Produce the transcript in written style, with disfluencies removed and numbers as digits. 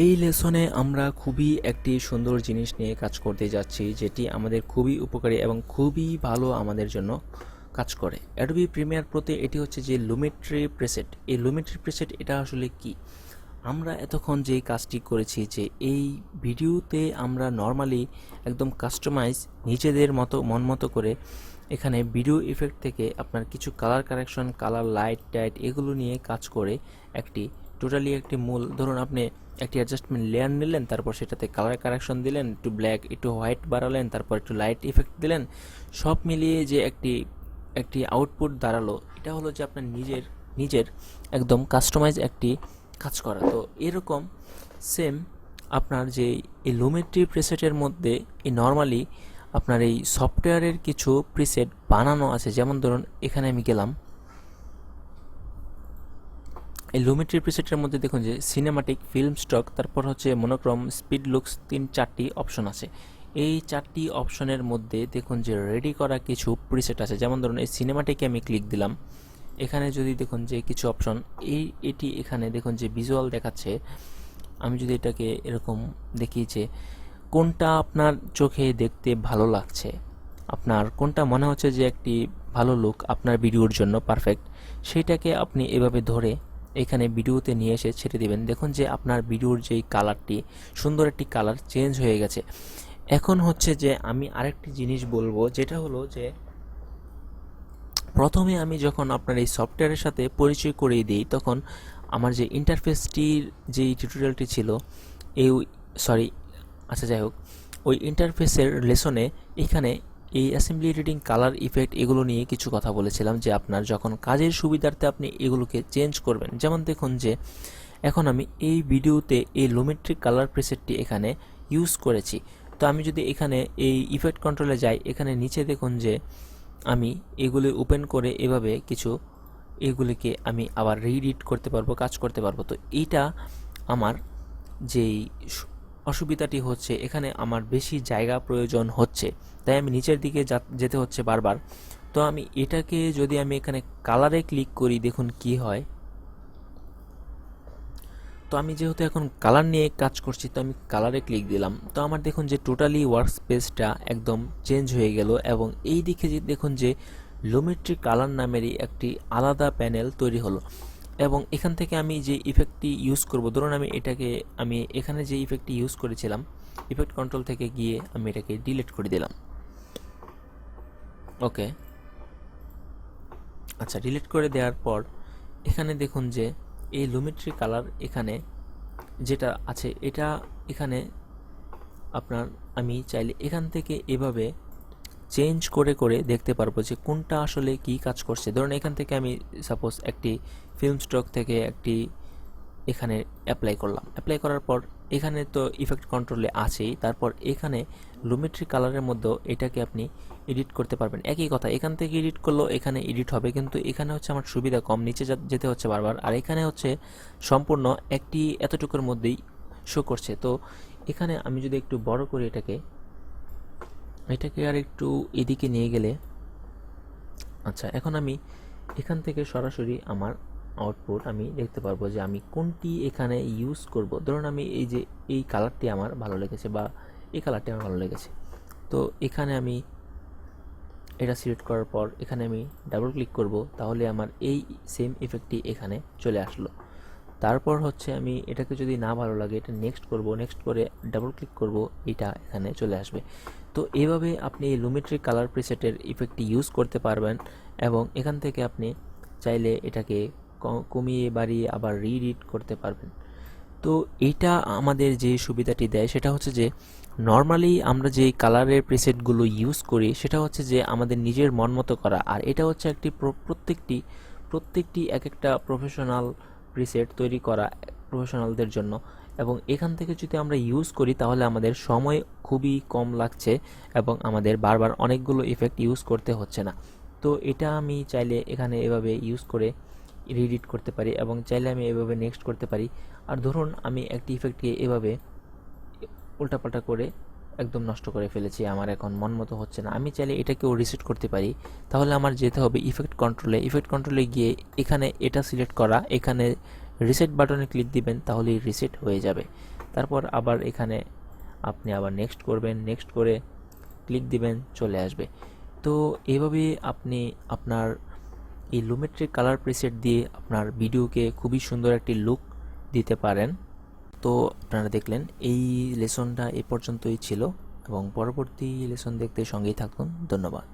এই লেসনে আমরা খুবই একটি সুন্দর জিনিস নিয়ে কাজ করতে যাচ্ছি, যেটি আমাদের খুবই উপকারী এবং খুবই ভালো আমাদের জন্য কাজ করে। অ্যাডোবি প্রিমিয়ার প্রোতে এটি হচ্ছে যে লুমেট্রি প্রেসেট। এই লুমেট্রি প্রেসেট এটা আসলে কি? আমরা এতক্ষণ যে কাজটি করেছি, যে এই ভিডিওতে আমরা নর্মালি একদম কাস্টমাইজ নিজেদের মতো মন মতো করে এখানে ভিডিও ইফেক্ট থেকে আপনার কিছু colour correction, colour light tight এগুলো নিয়ে কাজ করে একটি টোটালি একটি মূল, ধরুন আপনি একটি অ্যাডজাস্টমেন্ট লেয়ার নিলেন, তারপর সেটাতে কালার কারেকশন দিলেন, একটু ব্ল্যাক একটু হোয়াইট বাড়ালেন, তারপর একটু লাইট ইফেক্ট দিলেন, সব মিলিয়ে যে একটি একটি আউটপুট দাঁড়ালো, এটা হলো যে আপনার নিজের নিজের একদম কাস্টমাইজ একটি কাজ করা। তো এরকম সেম আপনার যে এই লুমেট্রি প্রিসেটের মধ্যে এই নর্মালি আপনার এই সফটওয়্যারের কিছু প্রিসেট বানানো আছে। যেমন ধরুন এখানে আমি গেলাম, এই লুমেট্রি প্রিসেটের মধ্যে দেখুন যে সিনেমাটিক, ফিল্ম স্টক, তারপর হচ্ছে মনোক্রম, স্পিড, লুকস, 3-4টি অপশন আছে। এই 4টি অপশনের মধ্যে দেখুন যে রেডি করা কিছু প্রিসেট আছে। যেমন ধরুন এই সিনেমাটিকে আমি ক্লিক দিলাম, এখানে যদি দেখুন যে কিছু অপশন, এটি এখানে দেখুন যে ভিজুয়াল দেখাচ্ছে। আমি যদি এটাকে এরকম দেখি যে কোনটা আপনার চোখে দেখতে ভালো লাগছে, আপনার কোনটা মনে হচ্ছে যে একটি ভালো লুক আপনার ভিডিওর জন্য পারফেক্ট, সেইটাকে আপনি এভাবে ধরে এখানে ভিডিওতে নিয়ে এসে ছেড়ে দিবেন। দেখুন যে আপনার ভিডিওর যেই কালারটি, সুন্দর একটি কালার চেঞ্জ হয়ে গেছে। এখন হচ্ছে যে আমি আরেকটি জিনিস বলবো, যেটা হলো যে প্রথমে আমি যখন আপনার এই সফটওয়্যারের সাথে পরিচয় করিয়ে দিই, তখন আমার যে ইন্টারফেসটির যেই টিউটোরিয়ালটি ছিল, এই সরি আচ্ছা যাই হোক, ওই ইন্টারফেসের লেসনে এখানে এই অ্যাসেম্বলি রিডিং, কালার ইফেক্ট এগুলো নিয়ে কিছু কথা বলেছিলাম, যে আপনার যখন কাজের সুবিধার্থে আপনি এগুলোকে চেঞ্জ করবেন। যেমন দেখুন যে এখন আমি এই ভিডিওতে এই লুমেট্রিক কালার প্রেসেটটি এখানে ইউজ করেছি। তো আমি যদি এখানে এই ইফেক্ট কন্ট্রোলে যাই, এখানে নিচে দেখুন যে আমি এগুলি ওপেন করে এভাবে কিছু এগুলিকে আমি আবার রিএডিট করতে পারবো, কাজ করতে পারবো। তো এইটা আমার যেই অসুবিধাটি হচ্ছে, এখানে আমার বেশি জায়গা প্রয়োজন হচ্ছে, তাই আমি নিচের দিকে যেতে হচ্ছে বারবার। তো আমি এটাকে যদি আমি এখানে কালারে ক্লিক করি, দেখুন কি হয়। তো আমি যেহেতু এখন কালার নিয়ে কাজ করছি, তো আমি কালারে ক্লিক দিলাম, তো আমার দেখুন যে টোটালি ওয়ার্ক স্পেসটা একদম চেঞ্জ হয়ে গেল। এবং এই দিকে যে দেখুন যে লুমেট্রি কালার নামেরই একটি আলাদা প্যানেল তৈরি হলো। এবং এখান থেকে আমি যে ইফেক্টটি ইউজ করব, ধরুন আমি এখানে যে ইফেক্টটি ইউজ করেছিলাম, ইফেক্ট কন্ট্রোল থেকে গিয়ে আমি এটাকে ডিলিট করে দিলাম। ওকে, আচ্ছা, ডিলিট করে দেওয়ার পর এখানে দেখুন যে এই লুমেট্রি কালার এখানে যেটা আছে, এটা এখানে আপনার আমি চাইলে এখান থেকে এভাবে চেঞ্জ করে করে দেখতে পারবো যে কোনটা আসলে কি কাজ করছে। ধরুন এখান থেকে আমি সাপোজ একটি ফিল্ম স্টক থেকে একটি এখানে অ্যাপ্লাই করলাম, অ্যাপ্লাই করার পর এখানে তো ইফেক্ট কন্ট্রোলে আছেই, তারপর এখানে লুমেট্রি কালারের মধ্যেও এটাকে আপনি এডিট করতে পারবেন। একই কথা, এখান থেকে এডিট করলেও এখানে এডিট হবে, কিন্তু এখানে হচ্ছে আমার সুবিধা কম, নিচে যেতে হচ্ছে বারবার, আর এখানে হচ্ছে সম্পূর্ণ একটি এতটুকুর মধ্যেই শো করছে। তো এখানে আমি যদি একটু বড় করি এটাকে এটাকে আর একটু এদিকে নিয়ে গেলে, আচ্ছা, এখন আমি এখান থেকে সরাসরি আমার আউটপুট আমি দেখতে পারবো যে আমি কোনটি এখানে ইউজ করব। ধরুন আমি এই যে এই কালারটি আমার ভালো লেগেছে, বা এই কালারটি আমার ভালো লেগেছে, তো এখানে আমি এটা সিলেক্ট করার পর এখানে আমি ডাবল ক্লিক করব, তাহলে আমার এই সেম ইফেক্টটি এখানে চলে আসলো। তারপর হচ্ছে আমি এটাকে যদি না ভালো লাগে, এটা নেক্সট করব, নেক্সট করে ডাবল ক্লিক করব, এটা এখানে চলে আসবে। তো এইভাবে আপনি এই লুমেট্রিক কালার প্রিসেটের ইফেক্টটি ইউজ করতে পারবেন, এবং এখান থেকে আপনি চাইলে এটাকে কমিয়ে বাড়িয়ে আবার রিএডিট করতে পারবেন। তো এইটা আমাদের যে সুবিধাটি দেয়, সেটা হচ্ছে যে নর্মালি আমরা যে কালারের প্রিসেটগুলো ইউজ করি, সেটা হচ্ছে যে আমাদের নিজের মন মতো করা, আর এটা হচ্ছে একটি প্রত্যেকটি প্রত্যেকটি এক একটা প্রফেশনাল প্রিসেট তৈরি করা প্রফেশনালদের জন্য। এবং এখান থেকে যদি আমরা ইউজ করি, তাহলে আমাদের সময় খুবই কম লাগছে, এবং আমাদের বারবার অনেকগুলো ইফেক্ট ইউজ করতে হচ্ছে না। তো এটা আমি চাইলে এখানে এভাবে ইউজ করে রিএডিট করতে পারি, এবং চাইলে আমি এভাবে নেক্সট করতে পারি। আর ধরুন আমি একটি ইফেক্টকে এভাবে উল্টাপাল্টা করে একদম নষ্ট করে ফেলেছি, আমার এখন মন মতো হচ্ছে না, আমি চাইলে এটাকেও রিসেট করতে পারি। তাহলে আমার যেতে হবে ইফেক্ট কন্ট্রোলে, ইফেক্ট কন্ট্রোলে গিয়ে এখানে এটা সিলেক্ট করা, এখানে রিসেট বাটনে ক্লিক দিবেন, তাহলেই রিসেট হয়ে যাবে। তারপর আবার এখানে আপনি আবার নেক্সট করবেন, নেক্সট করে ক্লিক দিবেন, চলে আসবে। তো এইভাবে আপনি আপনার এই লুমেট্রিক কালার প্রিসেট দিয়ে আপনার ভিডিওকে খুবই সুন্দর একটি লুক দিতে পারেন। তো আপনারা দেখলেন এই লেসনটা এ পর্যন্তই ছিল, এবং পরবর্তী লেসন দেখতে সঙ্গেই থাকুন। ধন্যবাদ।